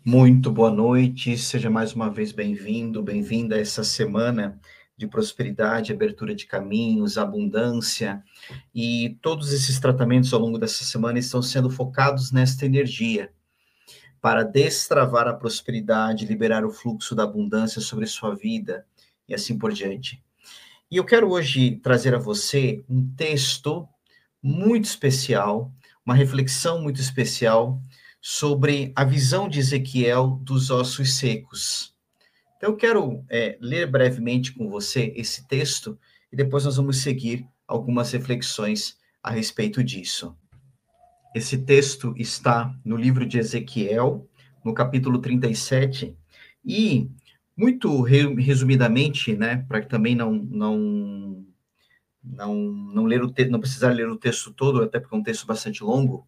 Muito boa noite, seja mais uma vez bem-vindo, bem-vinda a essa semana de prosperidade, abertura de caminhos, abundância, e todos esses tratamentos ao longo dessa semana estão sendo focados nesta energia, para destravar a prosperidade, liberar o fluxo da abundância sobre sua vida, e assim por diante. E eu quero hoje trazer a você um texto muito especial, uma reflexão muito especial sobre a visão de Ezequiel dos ossos secos. Então, eu quero ler brevemente com você esse texto e depois nós vamos seguir algumas reflexões a respeito disso. Esse texto está no livro de Ezequiel, no capítulo 37, e muito resumidamente, né, para que também não ler não precisar ler o texto todo, até porque é um texto bastante longo,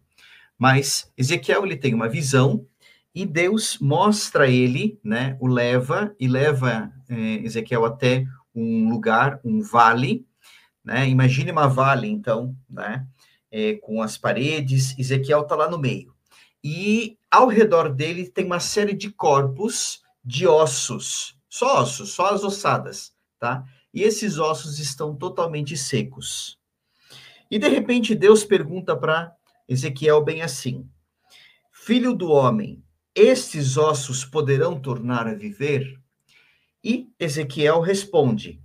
mas Ezequiel ele tem uma visão e Deus mostra a ele, né, leva Ezequiel até um lugar, um vale, né? Imagine uma vale, então, né, com as paredes, Ezequiel está lá no meio. E ao redor dele tem uma série de corpos de ossos, só as ossadas, tá? E esses ossos estão totalmente secos. E de repente Deus pergunta para Ezequiel bem assim: Filho do homem, estes ossos poderão tornar a viver? E Ezequiel responde: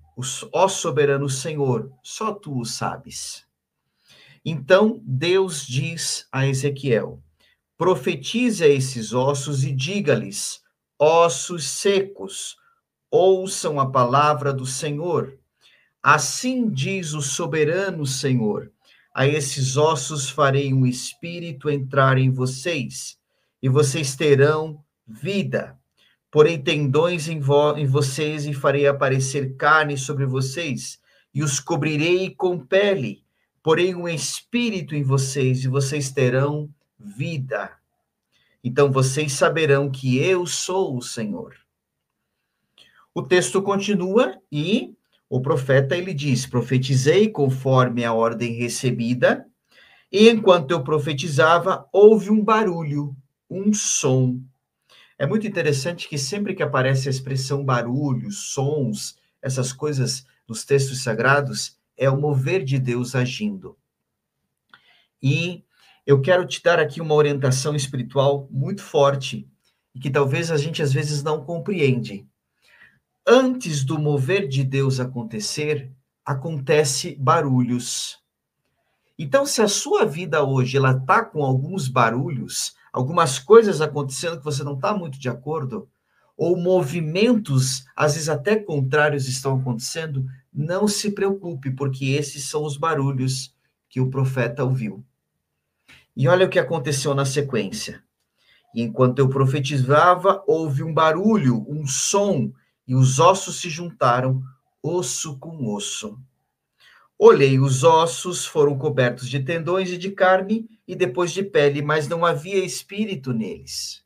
Ó soberano Senhor, só tu o sabes. Então Deus diz a Ezequiel: Profetize a esses ossos e diga-lhes: ossos secos, ouçam a palavra do Senhor. Assim diz o soberano Senhor: a esses ossos farei um espírito entrar em vocês, e vocês terão vida. Porém, tendões em vocês, e farei aparecer carne sobre vocês, e os cobrirei com pele. Porém, um espírito em vocês, e vocês terão vida. Então vocês saberão que eu sou o Senhor. O texto continua e o profeta ele diz: Profetizei conforme a ordem recebida, e enquanto eu profetizava, houve um barulho, um som. É muito interessante que sempre que aparece a expressão barulho, sons, essas coisas nos textos sagrados, é o mover de Deus agindo. E eu quero te dar aqui uma orientação espiritual muito forte, e que talvez a gente às vezes não compreende. Antes do mover de Deus acontecer, acontece barulhos. Então, se a sua vida hoje ela está com alguns barulhos, algumas coisas acontecendo que você não está muito de acordo, ou movimentos, às vezes até contrários, estão acontecendo, não se preocupe, porque esses são os barulhos que o profeta ouviu. E olha o que aconteceu na sequência. E enquanto eu profetizava, houve um barulho, um som, e os ossos se juntaram, osso com osso. Olhei, os ossos foram cobertos de tendões e de carne, e depois de pele, mas não havia espírito neles.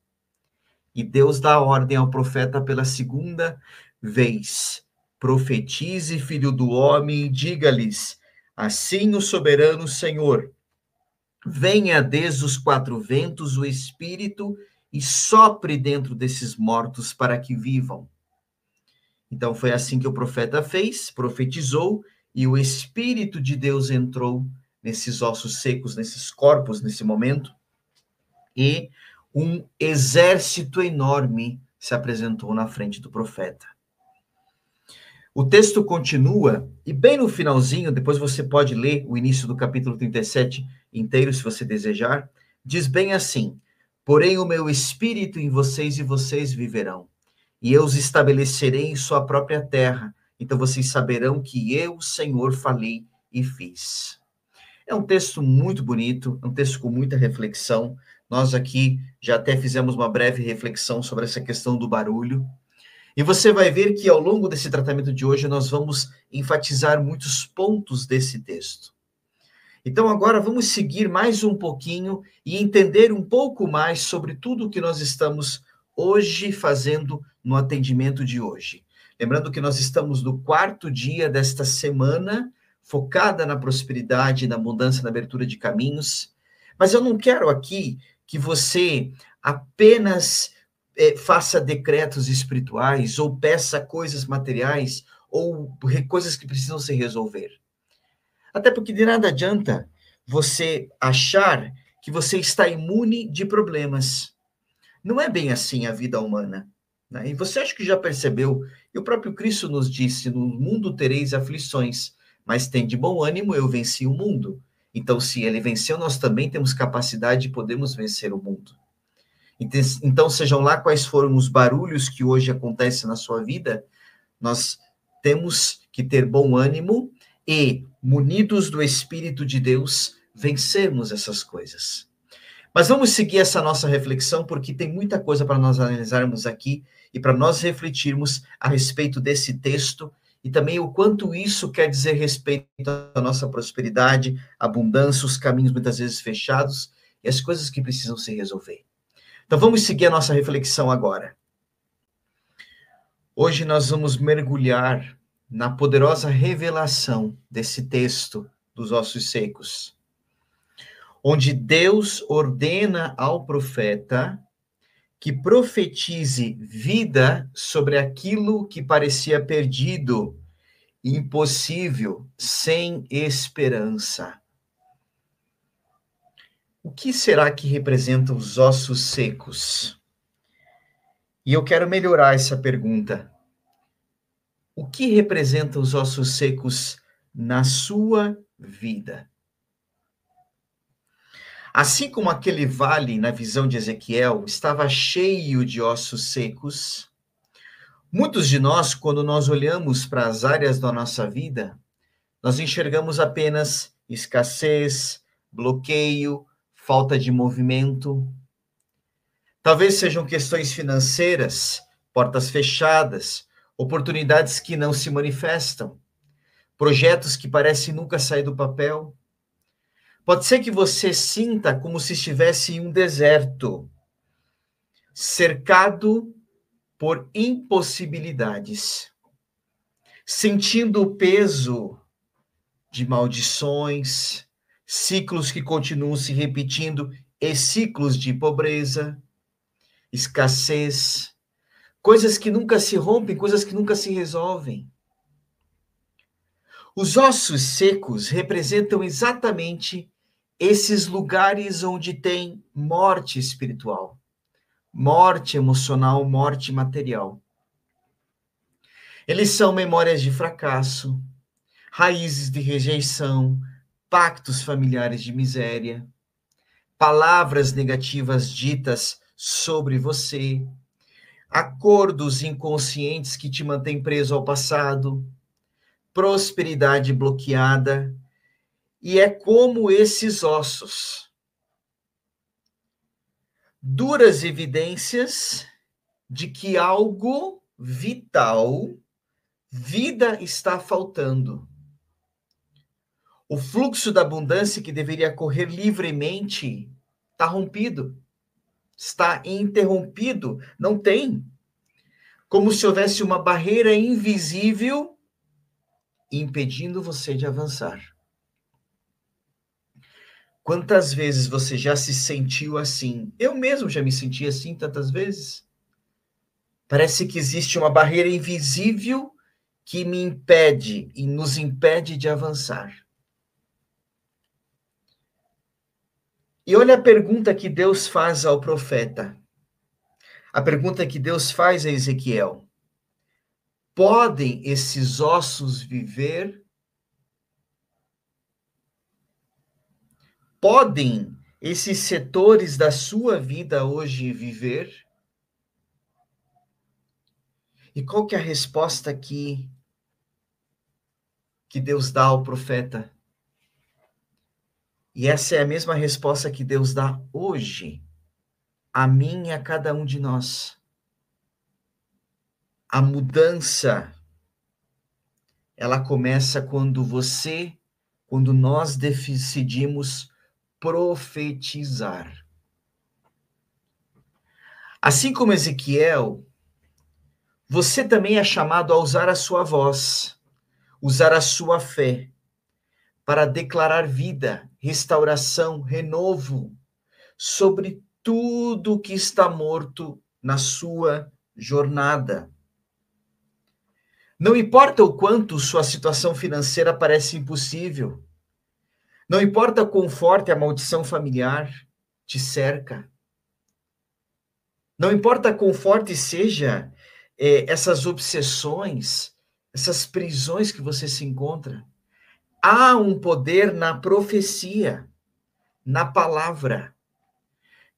E Deus dá ordem ao profeta pela segunda vez: Profetize, filho do homem, e diga-lhes: Assim o soberano Senhor, venha desde os quatro ventos o espírito e sopre dentro desses mortos para que vivam. Então foi assim que o profeta fez, profetizou, e o Espírito de Deus entrou nesses ossos secos, nesses corpos, nesse momento, e um exército enorme se apresentou na frente do profeta. O texto continua, e bem no finalzinho, depois você pode ler o início do capítulo 37 inteiro, se você desejar, diz bem assim: Porém o meu espírito em vocês e vocês viverão, e eu os estabelecerei em sua própria terra, então vocês saberão que eu, Senhor, falei e fiz. É um texto muito bonito, é um texto com muita reflexão. Nós aqui já até fizemos uma breve reflexão sobre essa questão do barulho. E você vai ver que ao longo desse tratamento de hoje nós vamos enfatizar muitos pontos desse texto. Então agora vamos seguir mais um pouquinho e entender um pouco mais sobre tudo o que nós estamos hoje fazendo no atendimento de hoje. Lembrando que nós estamos no quarto dia desta semana, focada na prosperidade, na abundância, na abertura de caminhos. Mas eu não quero aqui que você apenas faça decretos espirituais, ou peça coisas materiais, ou coisas que precisam se resolver. Até porque de nada adianta você achar que você está imune de problemas. Não é bem assim a vida humana, né? E você acha que já percebeu, e o próprio Cristo nos disse, no mundo tereis aflições, mas tem de bom ânimo, eu venci o mundo. Então, se ele venceu, nós também temos capacidade de podermos vencer o mundo. Então, sejam lá quais foram os barulhos que hoje acontecem na sua vida, nós temos que ter bom ânimo e, munidos do Espírito de Deus, vencermos essas coisas. Mas vamos seguir essa nossa reflexão, porque tem muita coisa para nós analisarmos aqui e para nós refletirmos a respeito desse texto e também o quanto isso quer dizer respeito à nossa prosperidade, abundância, os caminhos muitas vezes fechados e as coisas que precisam se resolver. Então vamos seguir a nossa reflexão agora. Hoje nós vamos mergulhar na poderosa revelação desse texto dos ossos secos, onde Deus ordena ao profeta que profetize vida sobre aquilo que parecia perdido, impossível, sem esperança. O que será que representam os ossos secos? E eu quero melhorar essa pergunta. O que representam os ossos secos na sua vida? Assim como aquele vale, na visão de Ezequiel, estava cheio de ossos secos, muitos de nós, quando nós olhamos para as áreas da nossa vida, nós enxergamos apenas escassez, bloqueio, falta de movimento. Talvez sejam questões financeiras, portas fechadas, oportunidades que não se manifestam, projetos que parecem nunca sair do papel. Pode ser que você sinta como se estivesse em um deserto, cercado por impossibilidades, sentindo o peso de maldições, ciclos que continuam se repetindo e ciclos de pobreza, escassez, coisas que nunca se rompem, coisas que nunca se resolvem. Os ossos secos representam exatamente esses lugares onde tem morte espiritual, morte emocional, morte material. Eles são memórias de fracasso, raízes de rejeição, pactos familiares de miséria, palavras negativas ditas sobre você, acordos inconscientes que te mantêm preso ao passado, prosperidade bloqueada. E é como esses ossos, duras evidências de que algo vital, vida está faltando. O fluxo da abundância que deveria correr livremente está rompido, está interrompido, não tem. Como se houvesse uma barreira invisível impedindo você de avançar. Quantas vezes você já se sentiu assim? Eu mesmo já me senti assim tantas vezes. Parece que existe uma barreira invisível que me impede e nos impede de avançar. E olha a pergunta que Deus faz ao profeta. A pergunta que Deus faz a Ezequiel. Podem esses ossos viver? Podem esses setores da sua vida hoje viver? E qual que é a resposta que Deus dá ao profeta? E essa é a mesma resposta que Deus dá hoje, a mim e a cada um de nós. A mudança, ela começa quando nós decidimos profetizar. Assim como Ezequiel, você também é chamado a usar a sua voz, usar a sua fé, para declarar vida, restauração, renovo sobre tudo que está morto na sua jornada. Não importa o quanto sua situação financeira parece impossível. Não importa quão forte a maldição familiar te cerca. Não importa quão forte seja essas obsessões, essas prisões que você se encontra. Há um poder na profecia, na palavra,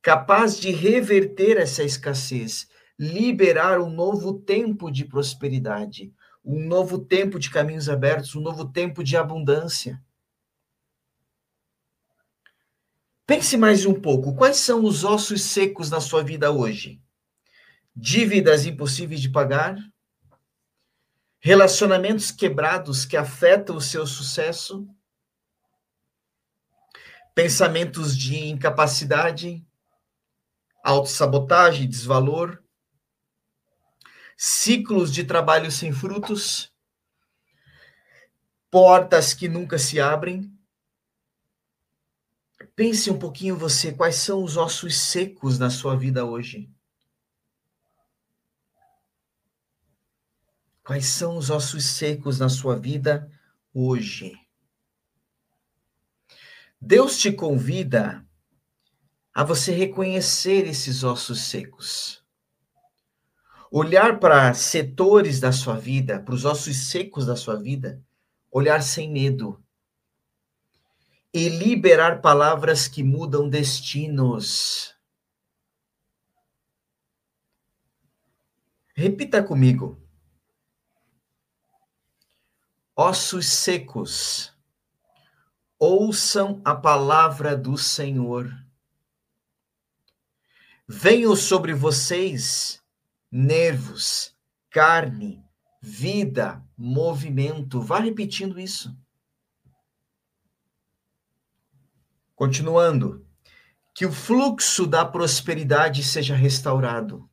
capaz de reverter essa escassez, liberar um novo tempo de prosperidade, um novo tempo de caminhos abertos, um novo tempo de abundância. Pense mais um pouco, quais são os ossos secos na sua vida hoje? Dívidas impossíveis de pagar? Relacionamentos quebrados que afetam o seu sucesso? Pensamentos de incapacidade? Autossabotagem, desvalor? Ciclos de trabalho sem frutos? Portas que nunca se abrem? Pense um pouquinho você, quais são os ossos secos na sua vida hoje? Quais são os ossos secos na sua vida hoje? Deus te convida a você reconhecer esses ossos secos. Olhar para setores da sua vida, para os ossos secos da sua vida, olhar sem medo. E liberar palavras que mudam destinos. Repita comigo. Ossos secos, ouçam a palavra do Senhor. Venham sobre vocês nervos, carne, vida, movimento. Vá repetindo isso. Continuando. Que o fluxo da prosperidade seja restaurado.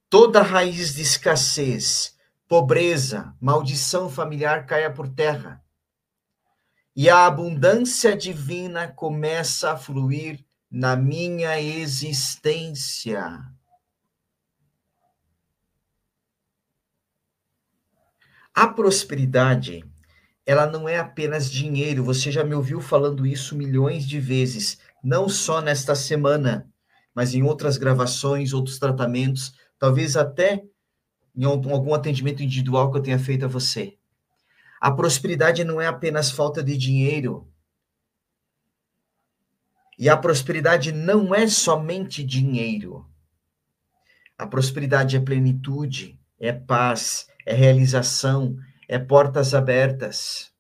Toda raiz de escassez, pobreza, maldição familiar caia por terra. E a abundância divina começa a fluir na minha existência. A prosperidade, ela não é apenas dinheiro. Você já me ouviu falando isso milhões de vezes, não só nesta semana, mas em outras gravações, outros tratamentos, talvez até em algum atendimento individual que eu tenha feito a você. A prosperidade não é apenas falta de dinheiro. E a prosperidade não é somente dinheiro. A prosperidade é plenitude, é paz, é realização, é portas abertas.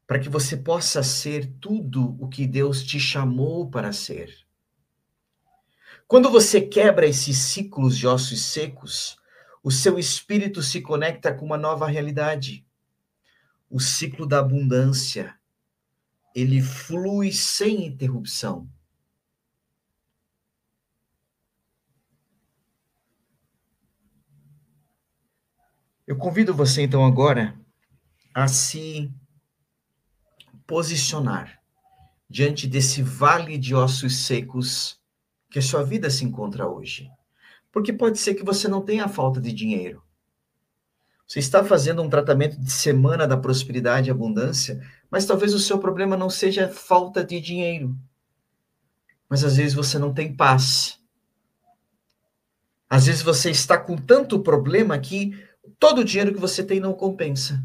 Para que você possa ser tudo o que Deus te chamou para ser. Quando você quebra esses ciclos de ossos secos, o seu espírito se conecta com uma nova realidade. O ciclo da abundância, ele flui sem interrupção. Eu convido você, então, agora a se posicionar diante desse vale de ossos secos que a sua vida se encontra hoje. Porque pode ser que você não tenha falta de dinheiro. Você está fazendo um tratamento de semana da prosperidade e abundância, mas talvez o seu problema não seja falta de dinheiro. Mas às vezes você não tem paz. Às vezes você está com tanto problema que todo o dinheiro que você tem não compensa.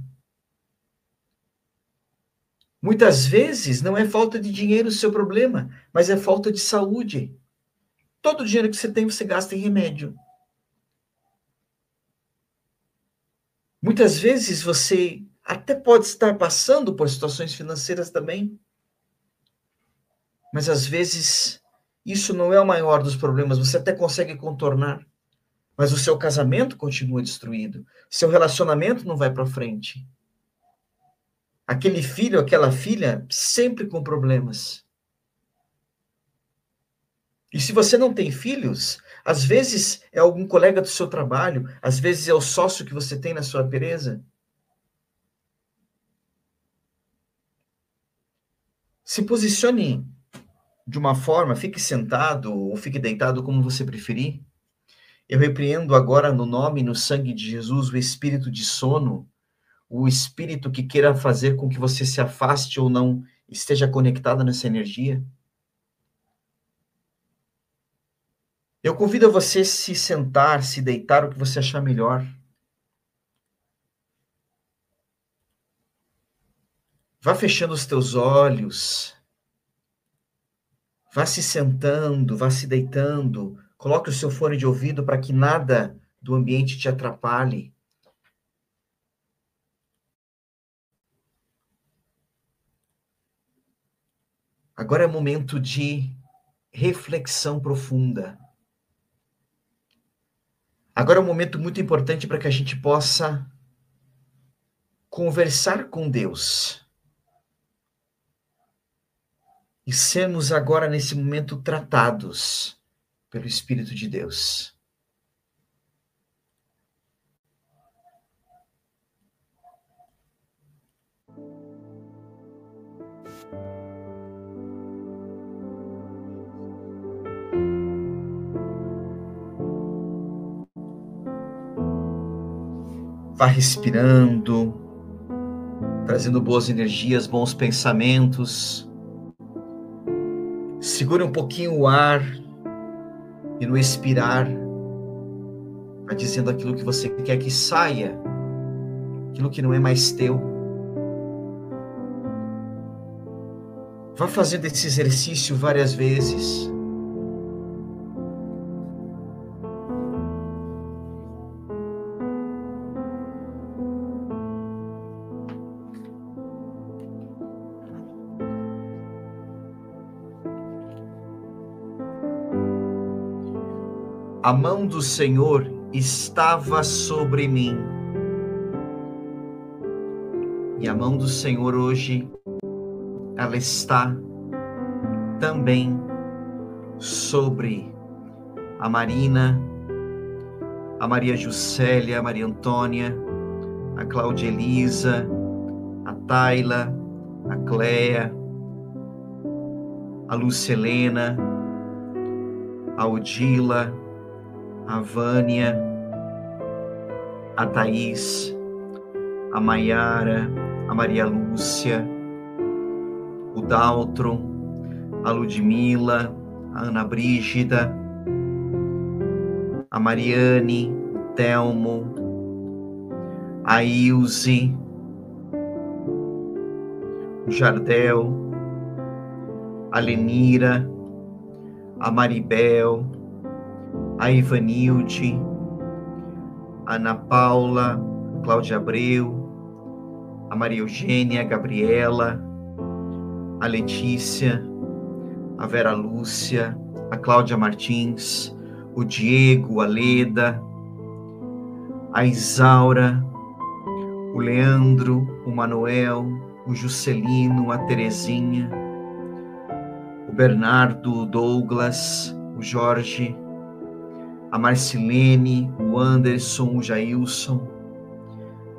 Muitas vezes não é falta de dinheiro o seu problema, mas é falta de saúde. Todo o dinheiro que você tem, você gasta em remédio. Muitas vezes você até pode estar passando por situações financeiras também, mas às vezes isso não é o maior dos problemas, você até consegue contornar, mas o seu casamento continua destruído, seu relacionamento não vai para frente. Aquele filho, aquela filha, sempre com problemas. E se você não tem filhos, às vezes é algum colega do seu trabalho, às vezes é o sócio que você tem na sua empresa. Se posicione de uma forma, fique sentado ou fique deitado, como você preferir. Eu repreendo agora no nome e no sangue de Jesus o espírito de sono, o espírito que queira fazer com que você se afaste ou não esteja conectado nessa energia. Eu convido a você se sentar, se deitar, o que você achar melhor. Vá fechando os teus olhos, vá se sentando, vá se deitando, coloque o seu fone de ouvido para que nada do ambiente te atrapalhe. Agora é momento de reflexão profunda. Agora é um momento muito importante para que a gente possa conversar com Deus. E sermos agora, nesse momento, tratados pelo Espírito de Deus. Vá respirando, trazendo boas energias, bons pensamentos. Segure um pouquinho o ar e no expirar, vá dizendo aquilo que você quer que saia, aquilo que não é mais teu. Vá fazendo esse exercício várias vezes. A mão do Senhor estava sobre mim. E a mão do Senhor hoje, ela está também sobre a Marina, a Maria Juscelia, a Maria Antônia, a Cláudia Elisa, a Tayla, a Cléia, a Lúcia Helena, a Odila, a Vânia, a Thaís, a Maiara, a Maria Lúcia, o Daltron, a Ludmila, a Ana Brígida, a Mariane, o Telmo, a Ilse, o Jardel, a Lenira, a Maribel, a Ivanilde, a Ana Paula, a Cláudia Abreu, a Maria Eugênia, a Gabriela, a Letícia, a Vera Lúcia, a Cláudia Martins, o Diego, a Leda, a Isaura, o Leandro, o Manuel, o Juscelino, a Terezinha, o Bernardo, o Douglas, o Jorge, a Marcilene, o Anderson, o Jailson,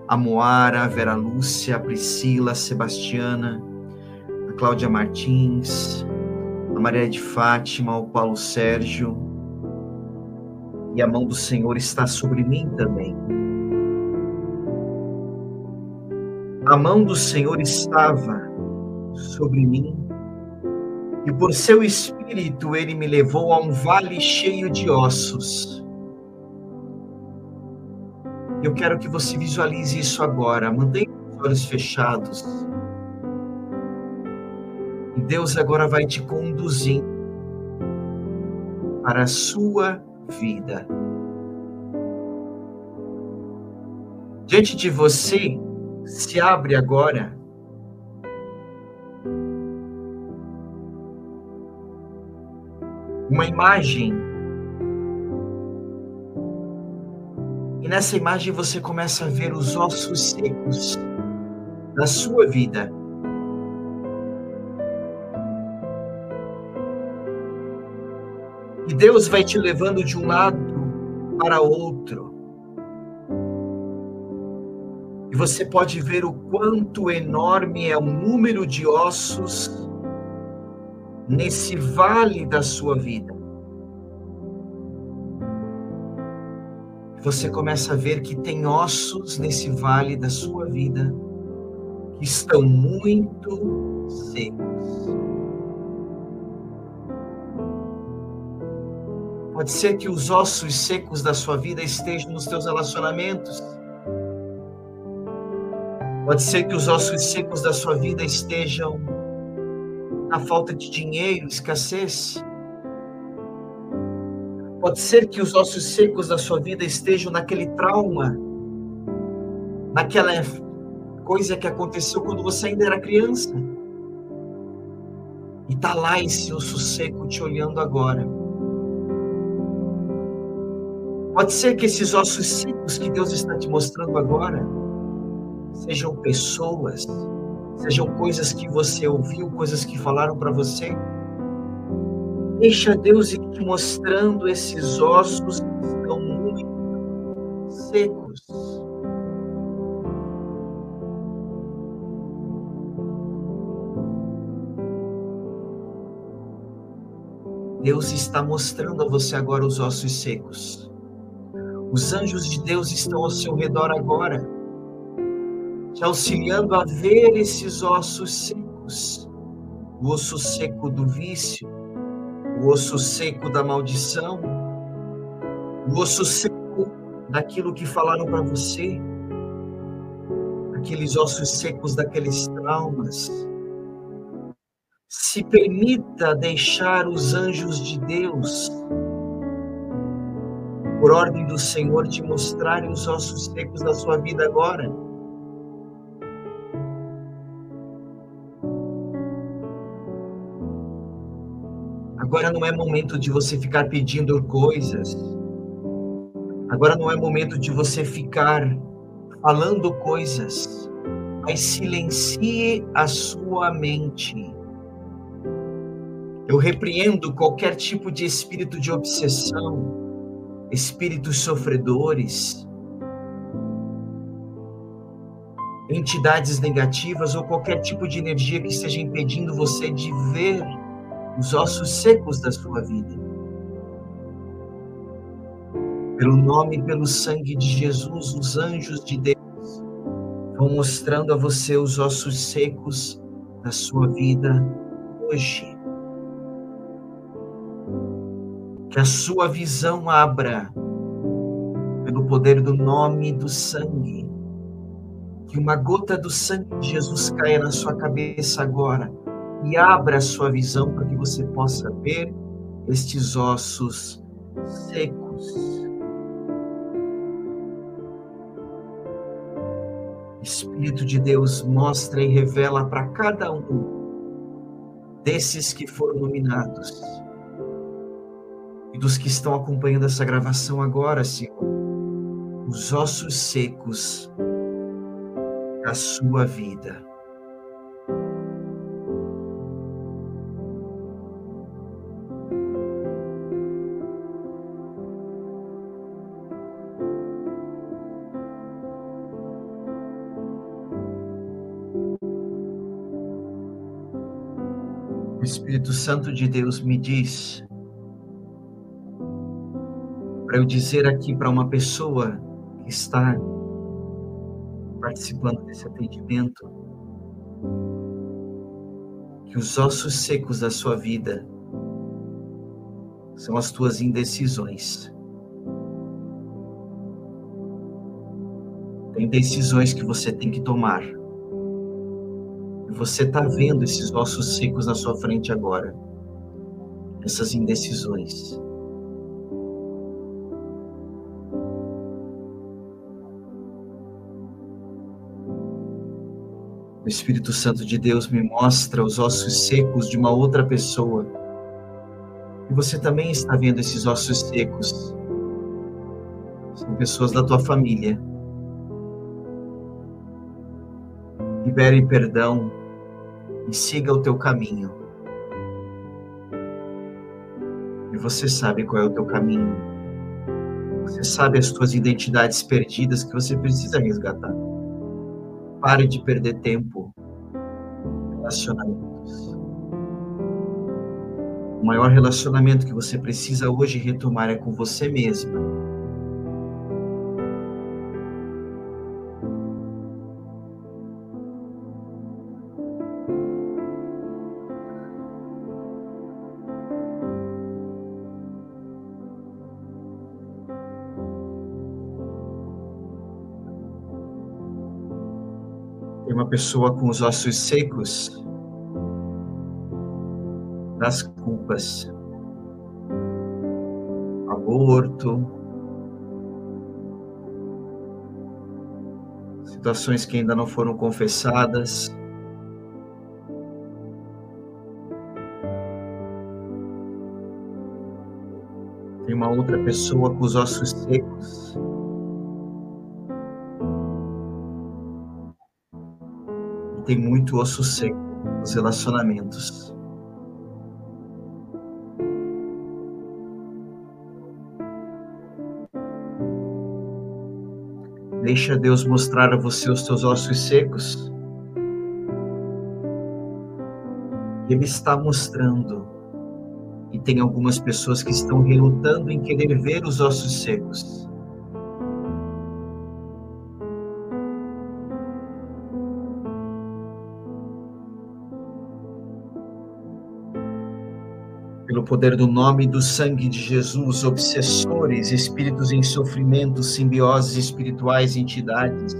a Moara, a Vera Lúcia, a Priscila, a Sebastiana, a Cláudia Martins, a Maria de Fátima, o Paulo Sérgio, e a mão do Senhor está sobre mim também. A mão do Senhor estava sobre mim, e por seu Espírito ele me levou a um vale cheio de ossos. Eu quero que você visualize isso agora. Mantenha os olhos fechados. E Deus agora vai te conduzindo para a sua vida. Diante de você, se abre agora uma imagem. E nessa imagem você começa a ver os ossos secos da sua vida. E Deus vai te levando de um lado para outro. E você pode ver o quanto enorme é o número de ossos nesse vale da sua vida. Você começa a ver que tem ossos nesse vale da sua vida que estão muito secos. Pode ser que os ossos secos da sua vida estejam nos teus relacionamentos. Pode ser que os ossos secos da sua vida estejam na falta de dinheiro, escassez. Pode ser que os ossos secos da sua vida estejam naquele trauma, naquela coisa que aconteceu quando você ainda era criança. E está lá esse osso seco te olhando agora. Pode ser que esses ossos secos que Deus está te mostrando agora sejam pessoas, sejam coisas que você ouviu, coisas que falaram para você. Deixa Deus ir te mostrando esses ossos que estão muito secos. Deus está mostrando a você agora os ossos secos. Os anjos de Deus estão ao seu redor agora, te auxiliando a ver esses ossos secos. O osso seco do vício, o osso seco da maldição, o osso seco daquilo que falaram para você, aqueles ossos secos daqueles traumas. Se permita deixar os anjos de Deus, por ordem do Senhor, te mostrarem os ossos secos da sua vida agora. Agora não é momento de você ficar pedindo coisas. Agora não é momento de você ficar falando coisas. Mas silencie a sua mente. Eu repreendo qualquer tipo de espírito de obsessão, espíritos sofredores, entidades negativas ou qualquer tipo de energia que esteja impedindo você de ver os ossos secos da sua vida. Pelo nome e pelo sangue de Jesus, os anjos de Deus vão mostrando a você os ossos secos da sua vida hoje. Que a sua visão abra pelo poder do nome e do sangue. Que uma gota do sangue de Jesus caia na sua cabeça agora e abra a sua visão para que você possa ver estes ossos secos. Espírito de Deus, mostra e revela para cada um desses que foram nominados e dos que estão acompanhando essa gravação agora, Senhor, os ossos secos da sua vida. O Espírito Santo de Deus me diz para eu dizer aqui para uma pessoa que está participando desse atendimento, que os ossos secos da sua vida são as tuas indecisões. Tem decisões que você tem que tomar. E você está vendo esses ossos secos na sua frente agora. Essas indecisões. O Espírito Santo de Deus me mostra os ossos secos de uma outra pessoa. E você também está vendo esses ossos secos. São pessoas da tua família. Libere perdão e siga o teu caminho. E você sabe qual é o teu caminho. Você sabe as tuas identidades perdidas que você precisa resgatar. Pare de perder tempo em relacionamentos. O maior relacionamento que você precisa hoje retomar é com você mesma. Tem uma pessoa com os ossos secos das culpas, aborto, situações que ainda não foram confessadas. Tem uma outra pessoa com os ossos secos. E tem muito osso seco nos relacionamentos. Deixa Deus mostrar a você os teus ossos secos. Ele está mostrando. E tem algumas pessoas que estão relutando em querer ver os ossos secos. Pelo poder do nome e do sangue de Jesus, obsessores, espíritos em sofrimento, simbioses espirituais, entidades,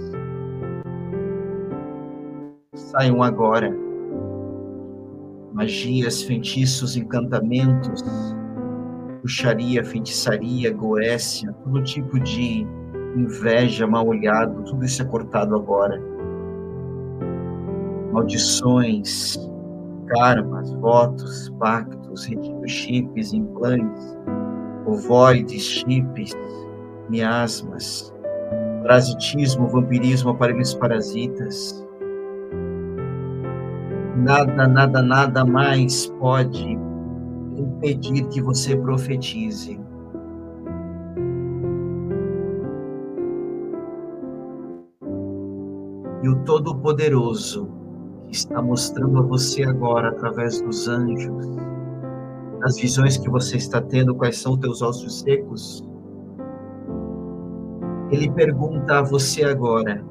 saiam agora. Magias, feitiços, encantamentos, bruxaria, feitiçaria, goécia, todo tipo de inveja, mal-olhado, tudo isso é cortado agora. Maldições, karmas, votos, pactos, retiro chips, implantes, ovoides, chips, miasmas, parasitismo, vampirismo, aparelhos parasitas. Nada, nada, nada mais pode impedir que você profetize. E o Todo-Poderoso que está mostrando a você agora, através dos anjos, as visões que você está tendo, quais são os teus ossos secos, ele pergunta a você agora: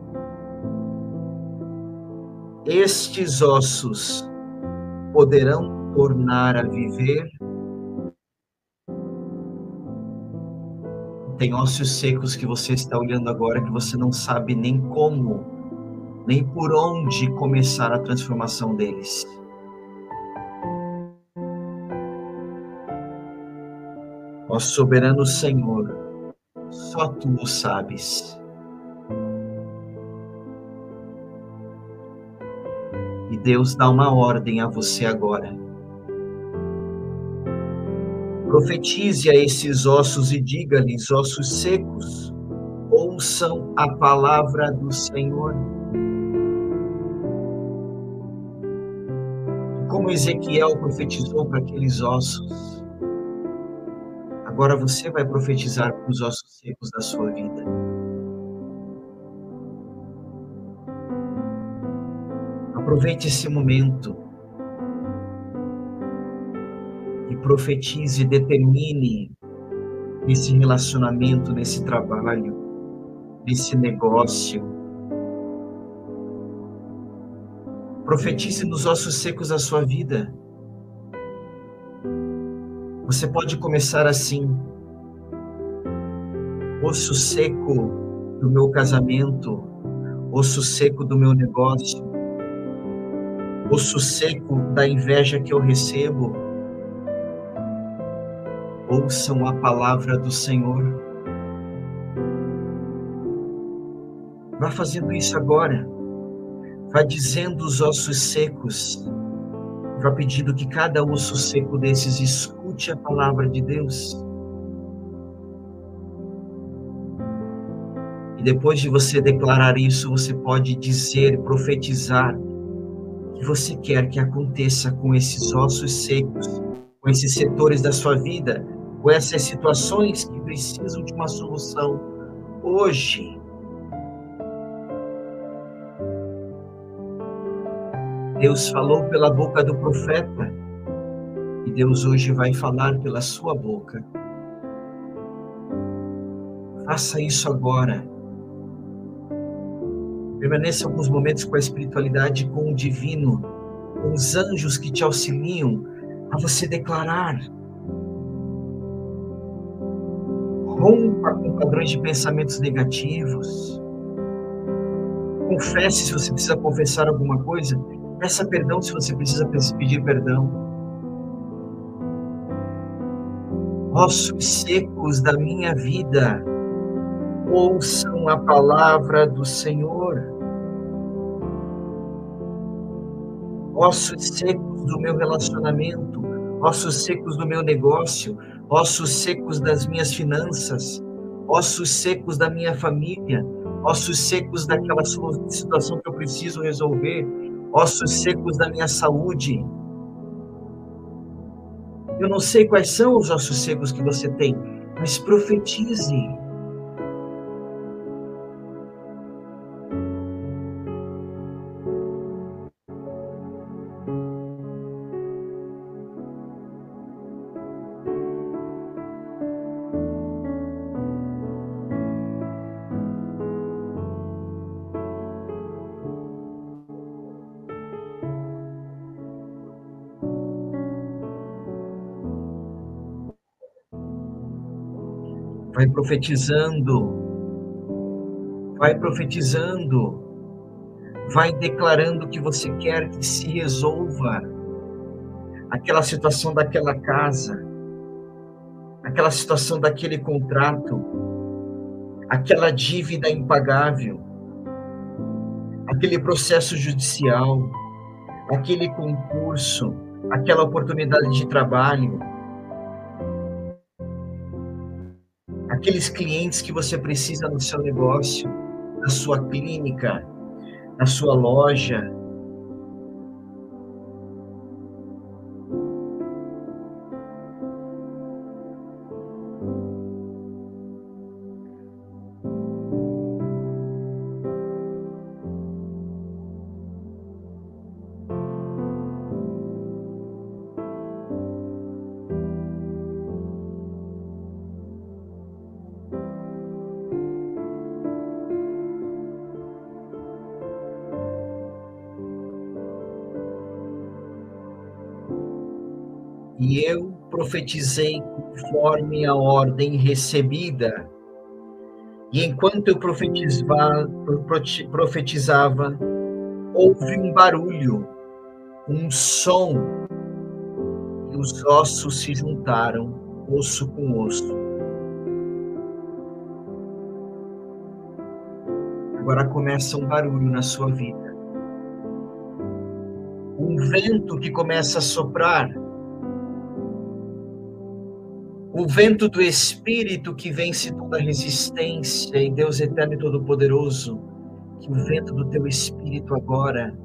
estes ossos poderão tornar a viver? Tem ossos secos que você está olhando agora que você não sabe nem como, nem por onde começar a transformação deles. Ó soberano Senhor, só Tu o sabes. E Deus dá uma ordem a você agora. Profetize a esses ossos e diga-lhes: ossos secos, ouçam a palavra do Senhor. Como Ezequiel profetizou para aqueles ossos, agora você vai profetizar para os ossos secos da sua vida. Aproveite esse momento e profetize, determine nesse relacionamento, nesse trabalho, nesse negócio. Profetize nos ossos secos da sua vida. Você pode começar assim: osso seco do meu casamento, osso seco do meu negócio, osso seco da inveja que eu recebo. Ouçam a palavra do Senhor. Vá fazendo isso agora. Vá dizendo os ossos secos. Vá pedindo que cada osso seco desses escute a palavra de Deus. E depois de você declarar isso, você pode dizer, profetizar, o que você quer que aconteça com esses ossos secos, com esses setores da sua vida, com essas situações que precisam de uma solução hoje. Deus falou pela boca do profeta E Deus hoje vai falar pela sua boca. Faça isso agora. Permaneça alguns momentos com a espiritualidade, com o divino, com os anjos que te auxiliam a você declarar. Rompa com padrões de pensamentos negativos. Confesse se você precisa confessar alguma coisa. Peça perdão se você precisa pedir perdão. Ossos secos da minha vida, ouçam a palavra do Senhor. Ossos secos do meu relacionamento, ossos secos do meu negócio, ossos secos das minhas finanças, ossos secos da minha família, ossos secos daquela situação que eu preciso resolver, ossos secos da minha saúde. Eu não sei quais são os ossos secos que você tem, mas profetize. Vai profetizando, vai profetizando, vai declarando que você quer que se resolva aquela situação daquela casa, aquela situação daquele contrato, aquela dívida impagável, aquele processo judicial, aquele concurso, aquela oportunidade de trabalho, aqueles clientes que você precisa no seu negócio, na sua clínica, na sua loja. E eu profetizei conforme a ordem recebida. E enquanto eu profetizava, houve um barulho, um som, e os ossos se juntaram, osso com osso. Agora começa um barulho na sua vida. Um vento que começa a soprar. O vento do Espírito que vence toda resistência, e Deus eterno e todo-poderoso, que o vento do teu Espírito agora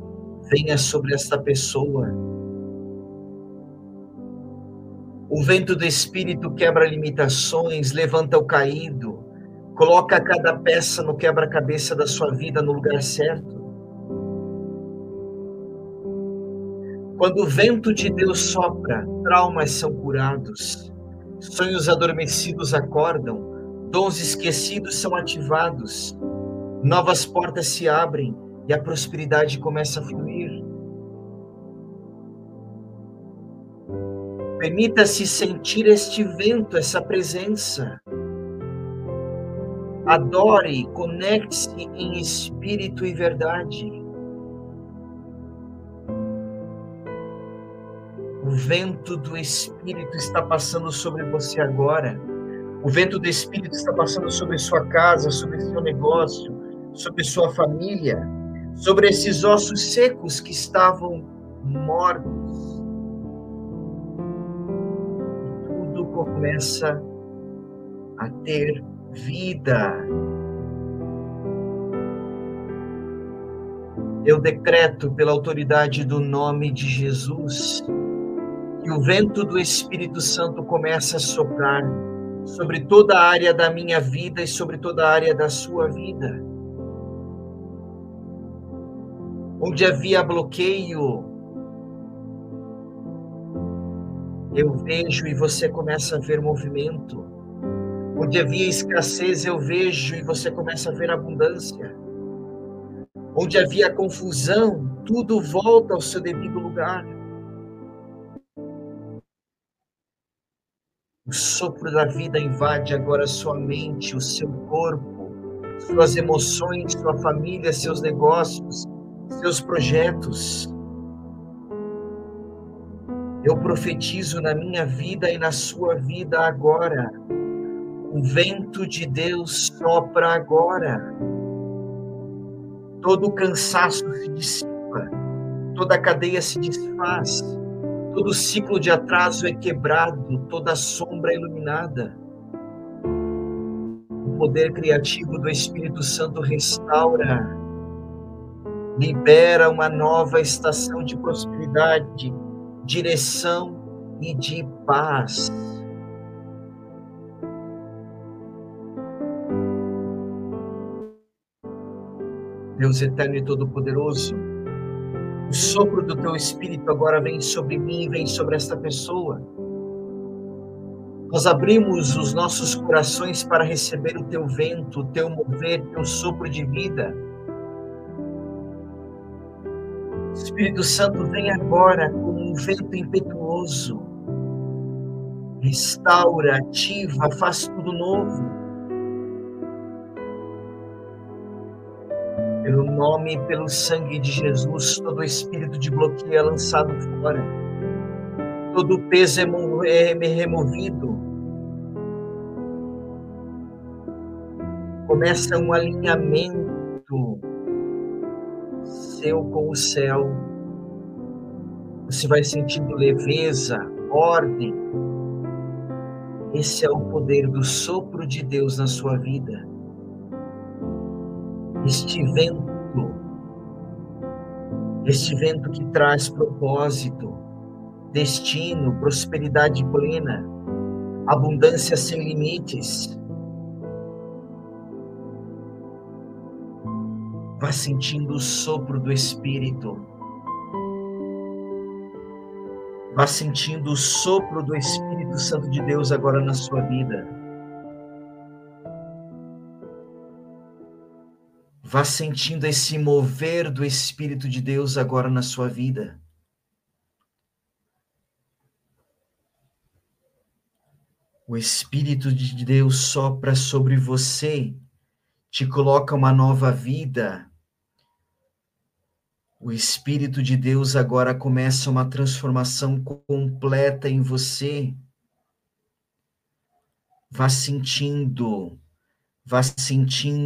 venha sobre esta pessoa. O vento do Espírito quebra limitações, levanta o caído, coloca cada peça no quebra-cabeça da sua vida no lugar certo. Quando o vento de Deus sopra, traumas são curados, sonhos adormecidos acordam, dons esquecidos são ativados, novas portas se abrem e a prosperidade começa a fluir. Permita-se sentir este vento, essa presença. Adore, conecte-se em espírito e verdade. O vento do Espírito está passando sobre você agora. O vento do Espírito está passando sobre sua casa, sobre seu negócio, sobre sua família, sobre esses ossos secos que estavam mortos. E tudo começa a ter vida. Eu decreto pela autoridade do nome de Jesus que o vento do Espírito Santo comece a soprar sobre toda a área da minha vida e sobre toda a área da sua vida. Onde havia bloqueio, eu vejo e você começa a ver movimento. Onde havia escassez, eu vejo e você começa a ver abundância. Onde havia confusão, tudo volta ao seu devido lugar. O sopro da vida invade agora sua mente, o seu corpo, suas emoções, sua família, seus negócios, seus projetos. Eu profetizo na minha vida e na sua vida agora. O vento de Deus sopra agora. Todo o cansaço se dissipa, toda a cadeia se desfaz, todo ciclo de atraso é quebrado, toda sombra é iluminada. O poder criativo do Espírito Santo restaura, libera uma nova estação de prosperidade, direção e de paz. Deus eterno e todo-poderoso, o sopro do teu Espírito agora vem sobre mim, vem sobre esta pessoa. Nós abrimos os nossos corações para receber o teu vento, o teu mover, o teu sopro de vida. Espírito Santo, vem agora como um vento impetuoso. Restaura, ativa, faz tudo novo. Pelo nome e pelo sangue de Jesus, todo espírito de bloqueio é lançado fora. Todo peso é removido. Começa um alinhamento seu com o céu. Você vai sentindo leveza, ordem. Esse é o poder do sopro de Deus na sua vida. Este vento que traz propósito, destino, prosperidade plena, abundância sem limites. Vá sentindo o sopro do Espírito. Vá sentindo o sopro do Espírito Santo de Deus agora na sua vida. Vá sentindo esse mover do Espírito de Deus agora na sua vida. O Espírito de Deus sopra sobre você, te coloca uma nova vida. O Espírito de Deus agora começa uma transformação completa em você. Vá sentindo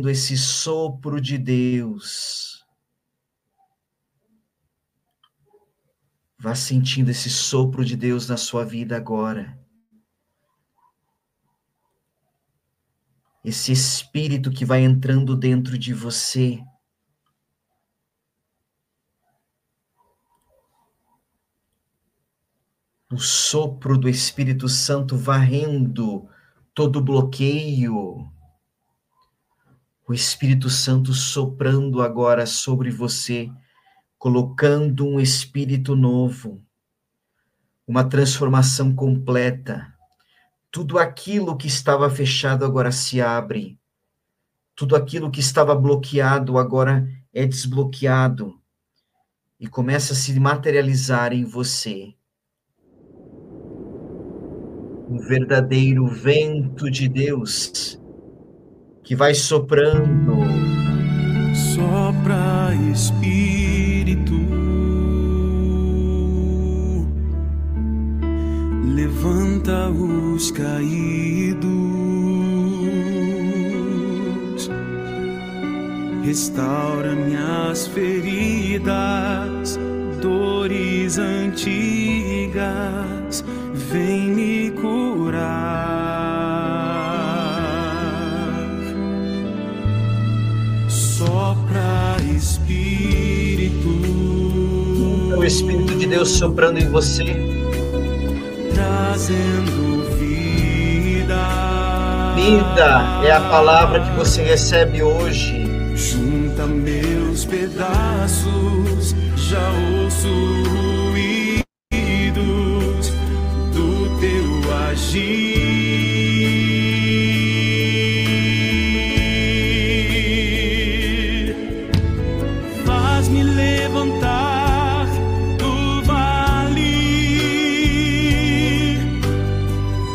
esse sopro de Deus. Vá sentindo esse sopro de Deus na sua vida agora. Esse Espírito que vai entrando dentro de você. O sopro do Espírito Santo varrendo todo bloqueio. O Espírito Santo soprando agora sobre você, colocando um espírito novo, uma transformação completa. Tudo aquilo que estava fechado agora se abre. Tudo aquilo que estava bloqueado agora é desbloqueado e começa a se materializar em você. Um verdadeiro vento de Deus que vai soprando. Sopra, Espírito, levanta os caídos, restaura minhas feridas, dores antigas, vem me curar. Sopra, Espírito, O Espírito de Deus soprando em você, trazendo vida. Vida é a palavra que você recebe hoje. Junta meus pedaços, já ouço ruídos do agir. Faz-me levantar do vale,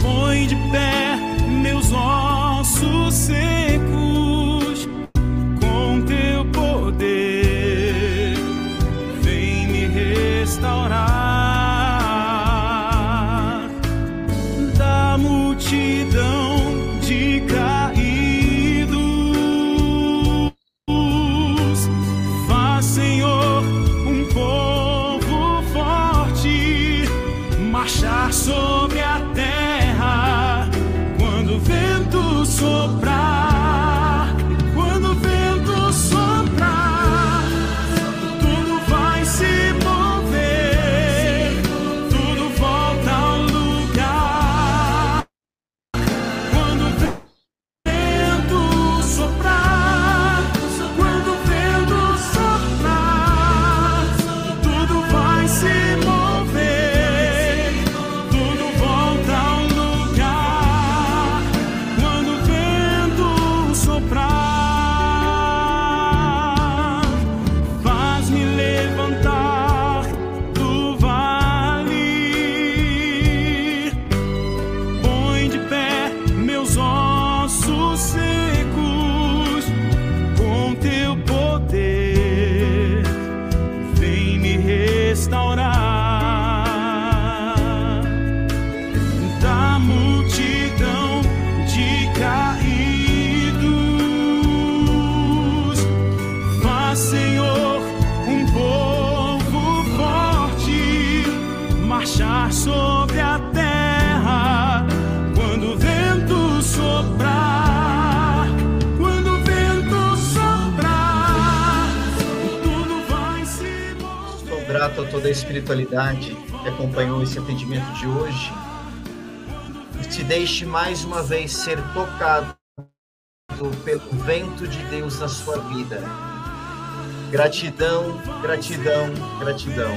põe de pé meus ossos secos, com teu poder vem me restaurar. Da multidão de caídos, faz, Senhor, um povo forte marchar sobre a terra quando o vento soprar. Quando o vento soprar, tudo vai se mover, tudo volta ao lugar. Quando o vento soprar, quando o vento soprar, tudo vai se mover, tudo volta ao lugar. Quando o vento soprar, faz-me levantar do vale, põe de pé meus ossos secos, com teu poder vem me restaurar. Da multidão de caídos, faz, Senhor, um povo forte marchar sobre a terra quando o vento soprar. Quando o vento soprar, tudo vai se mover. Estou grato a toda a espiritualidade que acompanhou esse atendimento de hoje. E se deixe mais uma vez ser tocado pelo vento de Deus na sua vida. Gratidão, gratidão, gratidão.